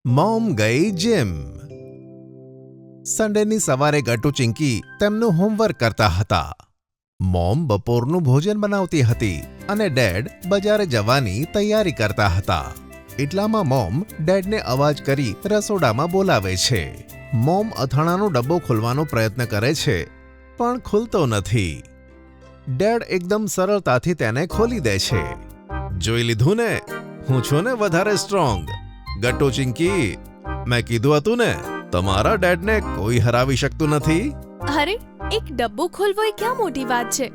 Mom ગઈ gym. સન્ડેની સવારે ગટુ ચિંકી તેમનું હોમવર્ક કરતા હતા. મોમ બપોરનું ભોજન બનાવતી હતી અને ડેડ બજારે જવાની તૈયારી કરતા હતા. એટલામાં મોમ ડેડને અવાજ કરી રસોડામાં બોલાવે છે. મોમ અથાણાનો ડબ્બો ખોલવાનો પ્રયત્ન કરે છે પણ ખુલતો નથી. ડેડ એકદમ સરળતાથી તેને ખોલી દે છે. જોઈ લીધું ને, હું છું ને વધારે સ્ટ્રોંગ. ગટ્ટુ ચિંકી, મેં કીધું હતું ને, તમારા ડેડને કોઈ હરાવી શકતું નથી. અરે, એક ડબ્બો ખોલવો એ ક્યાં મોટી વાત છે.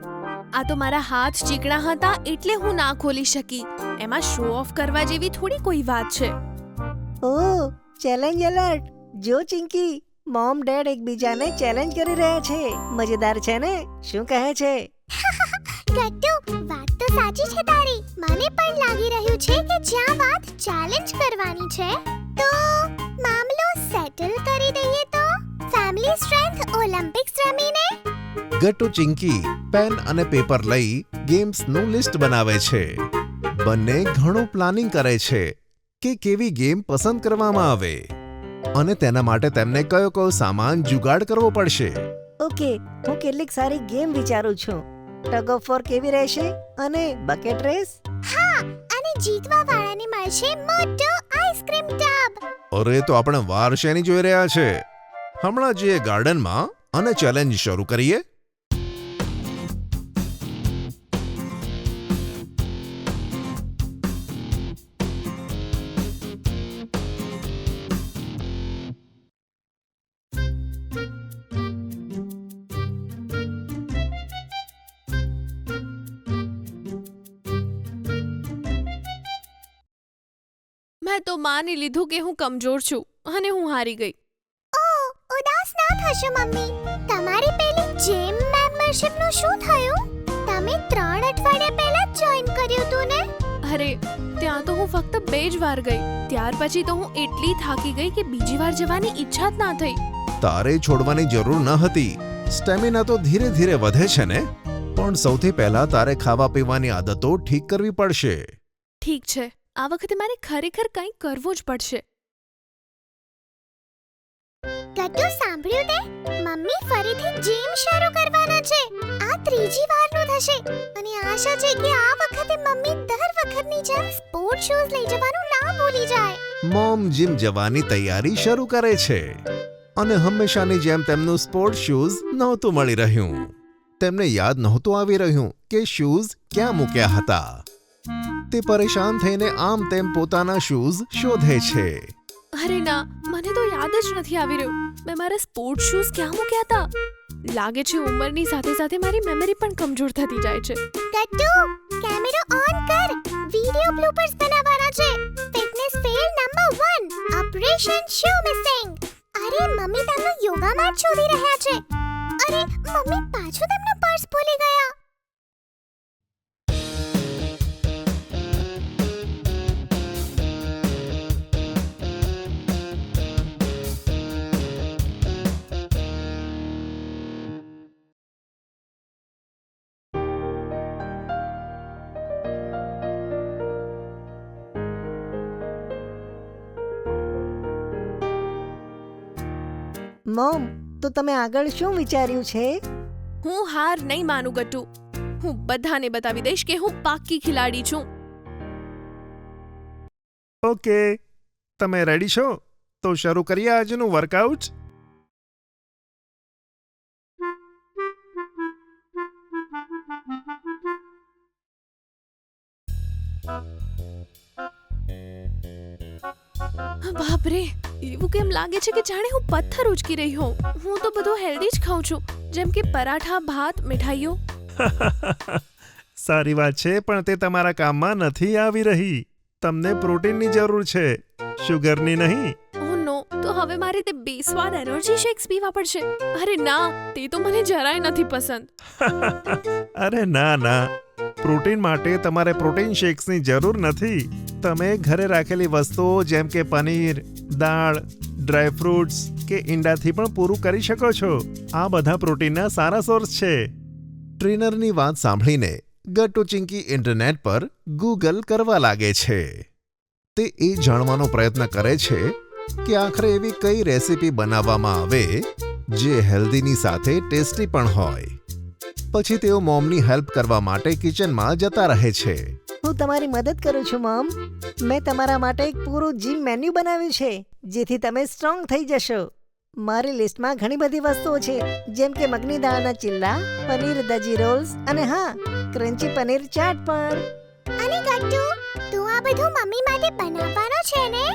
આ તો મારા હાથ ચીકણા હતા એટલે હું ના ખોલી શકી. એમાં શો ઓફ કરવા જેવી થોડી કોઈ વાત છે. ઓહ, ચેલેન્જ એલર્ટ! જો ચિંકી, મોમ ડેડ એકબીજાને ચેલેન્જ કરી રહ્યા છે. મજેદાર છે ને? શું કહે છે? ગટ્ટુ, વાત તો સાચી છે તારી. મને પણ લાગી રહ્યું છે કે જ્યાં વાત ચેલેન્જ કરવાની છે તો મામલો સેટલ કરી દઈએ તો ફેમિલી સ્ટ્રેન્થ ઓલિમ્પિક્સ રમીને. ગટ્ટુ ચિંકી પેન અને પેપર લઈ ગેમ્સનું લિસ્ટ બનાવે છે. બંને ઘણું પ્લાનિંગ કરે છે કે કેવી ગેમ પસંદ કરવામાં આવે અને તેના માટે તેમને કયો સામાન જુગાડ કરવો પડશે. ઓકે, હું કેટલીક સારી ગેમ વિચારું છું. ટગ ઓફ વોર કેવી રહેશે? અને બકેટ રેસ? હા, અને જીતવા વાળાને મળશે મોટો આઈસ્ક્રીમ ટબ. અરે, તો આપણે વાર શેની જોઈ રહ્યા છે? હમણાં જઈએ ગાર્ડનમાં અને ચેલેન્જ શરૂ કરીએ. મેં તો માની લીધું કે હું કમજોર છું અને હું હારી ગઈ. ઓહ, ઉદાસ ના થશો મમ્મી. તમારી પેલી જીમ મેમ્બરશિપનું શું થયું? તમે 3 અઠવાડિયા પહેલા જ જોઈન કર્યું હતું ને? અરે, ત્યાં તો હું ફક્ત 2 જ વાર ગઈ. ત્યાર પછી તો હું એટલી થાકી ગઈ કે બીજી વાર જવાની ઈચ્છા જ ના થઈ. તારે છોડવાની જરૂર ન હતી. સ્ટેમિના તો ધીરે ધીરે વધે છે ને. પણ સૌથી પહેલા તારે ખાવા પીવાની આદતો ઠીક કરવી પડશે. ઠીક છે, આ વખતે મારે ખરેખર કંઈક કરવું જ પડશે. ગટ્ટુ, સાંભળ્યું તે? મમ્મી ફરીથી જીમ શરૂ કરવાના છે. આ 3જી વારનું થશે અને આશા છે કે આ વખતે મમ્મી દર વખતની જેમ સ્પોર્ટ શૂઝ લઈ જવાનું ના ભૂલી જાય. મોમ જીમ જવાની તૈયારી શરૂ કરે છે અને હંમેશાની જેમ તેમનું સ્પોર્ટ શૂઝ નહોતું મળી રહ્યું. તેમને યાદ નહોતું આવી રહ્યું કે શૂઝ ક્યાં મૂક્યા હતા. તે પરેશાન થઈને આમ તેમ પોતાના શૂઝ શોધે છે. અરે ના, મને તો યાદ જ નથી આવી રહ્યું. મેં મારા સ્પોર્ટ શૂઝ ક્યાં મૂક્યા હતા? લાગે છે ઉંમરની સાથે સાથે મારી મેમરી પણ કમજોર થતી જાય છે. ગટ્ટુ, કેમેરો ઓન કર. વિડિયો બ્લૂપર્સ બનાવવાના છે. ફિટનેસ ફેલ નંબર 1, ઓપરેશન શૂ મિસિંગ. અરે, મમ્મી તેમનું યોગા મેટ શોધી રહ્યા છે. અરે, મમ્મી પાછું તેમનું પર્સ ભૂલી ગયા. મોમ, તો તમે આગળ શું વિચાર્યું છે? હું હાર નહીં માનું ગટ્ટુ. હું બધાને બતાવી દઈશ કે હું પાક્કી ખિલાડી છું. ઓકે, તમે રેડી છો? તો શરૂ કરીએ આજનું વર્કઆઉટ. બાપરે, એવું કેમ લાગે છે કે જાણે હું પથ્થર ઉચકી રહી હોઉં. હું તો બધું હેલ્ધી જ ખાઉં છું, જેમ કે પરાઠા, ભાત, મીઠાઈઓ. સારી વાત છે, પણ તે તમારા કામમાં નથી આવી રહી. તમને પ્રોટીનની જરૂર છે, શુગરની નહીં. ઓહ નો, તો હવે મારે તે બેસ્વાદ એનર્જી શેક્સ પીવા પડશે. અરે ના, તે તો મને જરાય નથી પસંદ. અરે ના, પ્રોટીન માટે તમારે પ્રોટીન શેક્સની જરૂર નથી. તમે ઘરે રાખેલી વસ્તુઓ જેમ કે પનીર, દાળ, ડ્રાય ફ્રૂટ્સ કે ઈંડાથી પણ પૂરું કરી શકો છો. આ બધા પ્રોટીનના સારા સોર્સ છે. ટ્રેનરની વાત સાંભળીને ગટ્ટુ ચિંકી ઇન્ટરનેટ પર ગૂગલ કરવા લાગે છે. તે એ જાણવાનો પ્રયત્ન કરે છે કે આખરે એવી કઈ રેસીપી બનાવવામાં આવે જે હેલ્ધીની સાથે ટેસ્ટી પણ હોય. પછી તેઓ મોમની હેલ્પ કરવા માટે કિચનમાં જતા રહે છે. હું તમારી મદદ કરું છું મોમ. મેં તમારા માટે એક પૂરું જીમ મેન્યુ બનાવ્યું છે જેથી તમે સ્ટ્રોંગ થઈ જશો. મારી લિસ્ટમાં ઘણી બધી વસ્તુઓ છે જેમ કે મગની દાળના ચિલ્લા, પનીર દજી રોલ્સ અને હા, ક્રન્ચી પનીર ચાટ પણ. અને ગટ્ટુ, તું આ બધું મમ્મી માટે બનાવવાનો છે ને?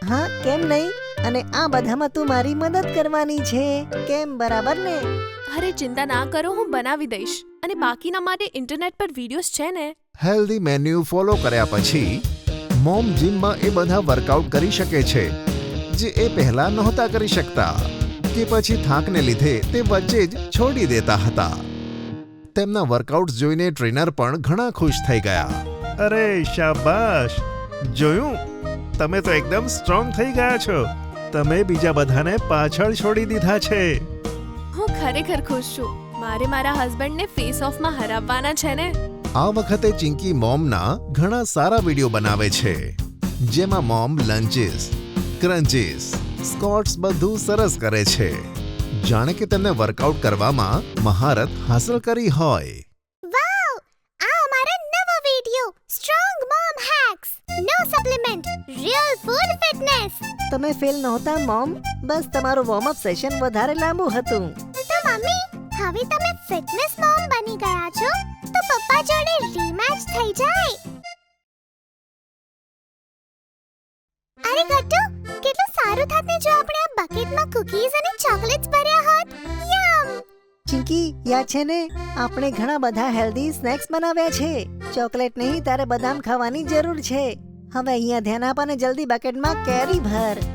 હા, કેમ નહીં? અને આ બધામાં તું મારી મદદ કરવાની છે, કેમ, બરાબર ને? અરે ચિંતા ના કરો, હું બનાવી દઈશ. અને બાકીના માટે ઇન્ટરનેટ પર વિડિયોઝ છે ને. હેલ્ધી મેન્યુ ફોલો કર્યા પછી મોમ જીમમાં એ બધા વર્કઆઉટ કરી શકે છે જે એ પહેલા નહોતા કરી શકતા, કે પછી થાકને લીધે તે વચ્ચે જ છોડી દેતા હતા. તેમના વર્કઆઉટ્સ જોઈને ટ્રેનર પણ ઘણા ખુશ થઈ ગયા. અરે શાબાશ, જોયું, તમે તો એકદમ સ્ટ્રોંગ થઈ ગયા છો. તમે બીજા બધાને પાછળ છોડી દીધા છે. હું ખરેખર ખુશ છું. મારે મારા હસબન્ડને ફેસ ઓફમાં હરાવવાના છે ને. આ વખતે ચિંકી મોમના ઘણા સારા વિડીયો બનાવે છે જેમાં મોમ લંચીસ, ક્રન્ચીસ, સ્કોટ્સ બધું સરસ કરે છે, જાણે કે તેમને વર્કઆઉટ કરવામાં મહારત હાંસલ કરી હોય. વાવ! આ અમારો નવો વિડિયો, સ્ટ્રોંગ મોમ હેક્સ, નો સપ્લિમેન્ટ, રિયલ ફૂડ ફિટનેસ. તમે ફેલ નહોતા મોમ, બસ તમારું વોર્મ અપ સેશન વધારે લાંબુ હતું. તો મમ્મી, હવે તમે ફિટનેસ મોમ બની ગયા છો, તો પપ્પા જોડે રીમેચ થઈ જાય. અરે ગટ્ટુ, કેટલું સારું થાત ને જો આપણે આ બકેટમાં કૂકીઝ અને ચોકલેટ્સ ભર્યા હોત. યમ! ચિંકી, યાદ છે ને, આપણે ઘણા બધા હેલ્ધી સ્નેક્સ બનાવ્યા છે. ચોકલેટ નહીં, તારે બદામ ખાવાની જરૂર છે. હવે અહીંયા ધ્યાન આપ અને જલ્દી બકેટમાં કેરી ભર.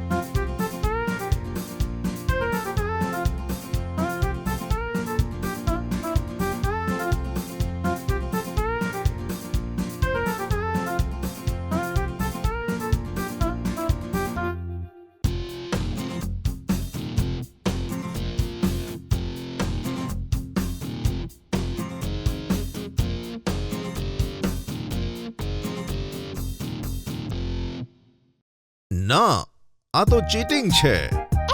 ના, આ તો ચીટિંગ છે.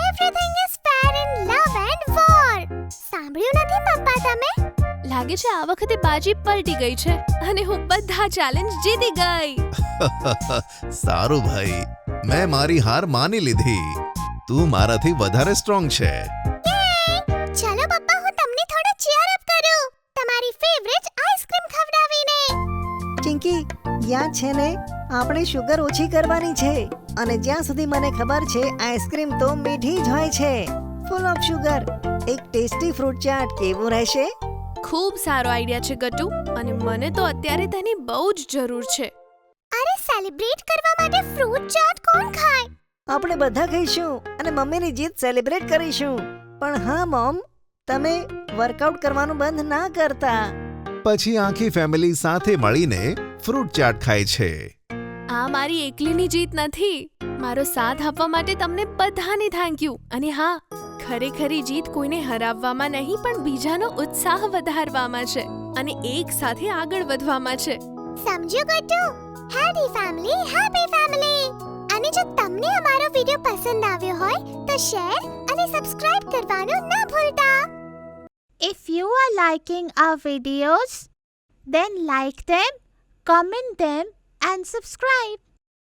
Everything is fair in love and war. સાંભળ્યું નથી પપ્પા તમે? લાગે છે આ વખતે બાજી પલટી ગઈ છે અને હું બધા ચેલેન્જ જીતી ગઈ. સારું ભાઈ, મેં મારી હાર માની લીધી. તું મારાથી વધારે સ્ટ્રોંગ છે. ચલો પપ્પા, હું તમને થોડો ચીયર અપ કરું તમારી ફેવરેટ આઈસ્ક્રીમ ખવડાવીને. ચિંકી, યાદ છે ને, આપણે શુગર ઓછી કરવાની છે. અને જ્યાં સુધી મને ખબર છે, આઈસ્ક્રીમ તો મીઠી જ હોય છે, ફૂલ ઓફ શુગર. એક ટેસ્ટી ફ્રૂટ ચાટ કેવું રહેશે? ખૂબ સારો આઈડિયા છે ગટ્ટુ, અને મને તો અત્યારે તેની બહુ જ જરૂર છે. અરે સેલિબ્રેટ કરવા માટે ફ્રૂટ ચાટ કોણ ખાય? આપણે બધા ખાઈશું અને મમ્મીની જીત સેલિબ્રેટ કરીશું. પણ હા મોમ, તમે વર્કઆઉટ કરવાનું બંધ ના કરતા. પછી આખી ફેમિલી સાથે મળીને ફ્રૂટ ચાટ ખાય છે. આ મારી એકલીની જીત નથી. મારો સાથ આપવા માટે તમને બધાને થેન્ક યુ. અને હા, ખરેખરી જીત કોઈને હરાવવામાં નહીં પણ બીજાનો ઉત્સાહ વધારવામાં છે અને એક સાથે આગળ વધવામાં છે. સમજ્યો Gattu? Healthy family, happy family. અને જો તમને અમારો વિડિયો પસંદ આવ્યો હોય તો શેર અને સબસ્ક્રાઇબ કરવાનું ના ભૂલતા. If you are liking our videos, then like them, comment them and subscribe.